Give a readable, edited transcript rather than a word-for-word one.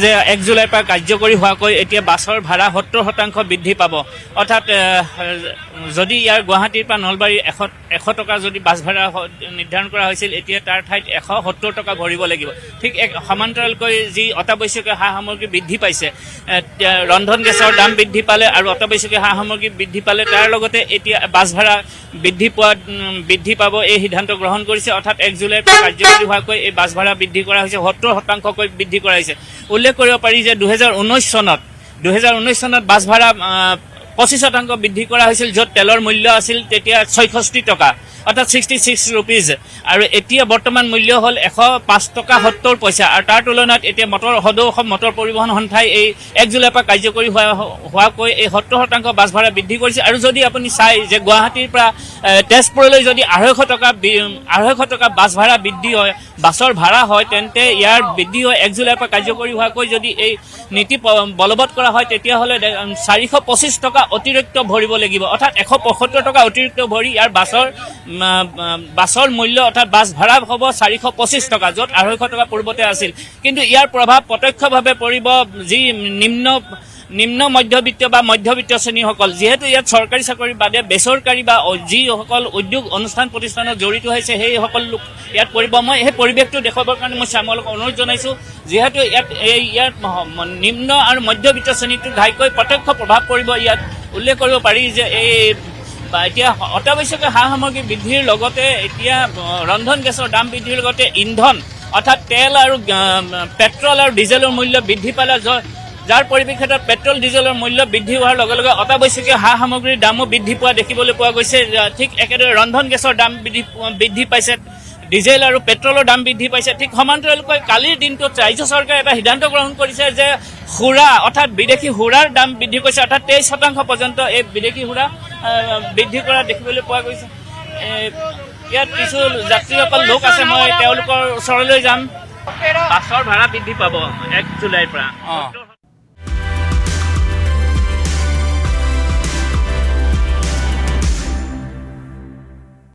যে 1 জুলাইৰ পৰা কাৰ্যকৰী হোৱাকৈ এতিয়া বাছৰ ভাড়া 70% বৃদ্ধি পাব। অৰ্থাৎ যদি ইয়াৰ গুৱাহাটীৰ পৰা নলবাৰী 100 টকা যদি বাছ ভাড়া নিৰ্ধাৰণ কৰা হৈছিল, এতিয়া তাৰ ঠাইত 170 টকা ভৰিব লাগিব। ঠিক সমান্তৰালকৈ যি অত্যাৱশ্যকীয় সা সামগ্ৰী বৃদ্ধি পাইছে, ৰন্ধন গেছৰ দাম বৃদ্ধি পালে আৰু অত্যাৱশ্যকীয় সা সামগ্ৰী বৃদ্ধি পালে, তাৰ লগতে এতিয়া বাছ ভাড়া বৃদ্ধি পাব এই সিদ্ধান্ত গ্ৰহণ কৰিছে। অৰ্থাৎ 1 জুলাইৰ পৰা কাৰ্যকৰী হোৱাকৈ এই বাছ ভাড়া বৃদ্ধি কৰা হৈছে, 70%কৈ বৃদ্ধি কৰা হৈছে। উল্লেখ কৰিব পাৰি যে 2019 চনত বাছ ভাড়া 25% বৃদ্ধি কৰা হৈছিল, য'ত তেলৰ মূল্য আছিল তেতিয়া 66 টকা, অৰ্থাৎ 66 ৰুপিজ, আৰু এতিয়া বৰ্তমান মূল্য হ'ল 105 টকা 70 পইচা। আৰু তাৰ তুলনাত এতিয়া সদৌ অসম মটৰ পৰিবহণ সন্থাই এই 1 জুলাইৰ পৰা কাৰ্যকৰী হোৱাকৈ এই 70% বাছ ভাড়া বৃদ্ধি কৰিছে। আৰু যদি আপুনি চাই যে গুৱাহাটীৰ পৰা তেজপুৰলৈ যদি 250 টকা বাছ ভাড়া বৃদ্ধি হয়, বাছৰ ভাড়া হয়, তেন্তে ইয়াৰ বৃদ্ধি হয় 1 জুলাইৰ পৰা কাৰ্যকৰী হোৱাকৈ যদি এই নীতি বলবৎ কৰা হয়, তেতিয়াহ'লে 425 টকা অতিৰিক্ত ভৰিব লাগিব। অৰ্থাৎ 175 টকা অতিৰিক্ত ভৰি ইয়াৰ বাছৰ মূল্য, অৰ্থাৎ বাছ ভাড়া হ'ব 425 টকা, য'ত 250 টকা পূৰ্বতে আছিল। কিন্তু ইয়াৰ প্ৰভাৱ প্ৰত্যক্ষভাৱে পৰিব যি নিম্ন মধ্যবিত্ত বা মধ্যবিত্ত শ্ৰেণীসকল। যিহেতু ইয়াত চৰকাৰী চাকৰিৰ বাদে বেচৰকাৰী বা যিসকল উদ্যোগ অনুষ্ঠান প্ৰতিষ্ঠানত জড়িত হৈছে, সেইসকল লোক ইয়াত পৰিব। মই সেই পৰিৱেশটো দেখুৱাবৰ কাৰণে মই শ্যামলক অনুৰোধ জনাইছোঁ। যিহেতু ইয়াত নিম্ন আৰু মধ্যবিত্ত শ্ৰেণীটো ঘাইকৈ প্ৰত্যক্ষ প্ৰভাৱ পৰিব। ইয়াত উল্লেখ কৰিব পাৰি যে এতিয়া অত্যাৱশ্যকীয় সা সামগ্ৰী বৃদ্ধিৰ লগতে এতিয়া ৰন্ধন গেছৰ দাম বৃদ্ধিৰ লগতে ইন্ধন, অৰ্থাৎ তেল আৰু পেট্ৰল আৰু ডিজেলৰ মূল্য বৃদ্ধি পালে, যাৰ পৰিপ্ৰেক্ষিতত পেট্ৰল ডিজেলৰ মূল্য বৃদ্ধি হোৱাৰ লগে লগে অত্যাৱশ্যকীয় সা সামগ্ৰীৰ দামো বৃদ্ধি পোৱা দেখিবলৈ পোৱা গৈছে। ঠিক একেদৰে ৰন্ধন গেছৰ দাম বৃদ্ধি পাইছে, ডিজেল আৰু পেট্ৰলৰ দাম বৃদ্ধি পাইছে। ঠিক সমান্তৰালকৈ কালিৰ দিনটোত ৰাজ্য চৰকাৰে এটা সিদ্ধান্ত গ্ৰহণ কৰিছে যে সুৰা, অৰ্থাৎ বিদেশী সুৰাৰ দাম বৃদ্ধি কৰিছে, অৰ্থাৎ 23% পৰ্যন্ত এই বিদেশী সুৰা বৃদ্ধি কৰা দেখিবলৈ পোৱা গৈছে। ইয়াত কিছু যাত্ৰীসকল লোক আছে, মই তেওঁলোকৰ ওচৰলৈ যাম। বাছৰ ভাড়া বৃদ্ধি পাব 1 জুলাইৰ পৰা।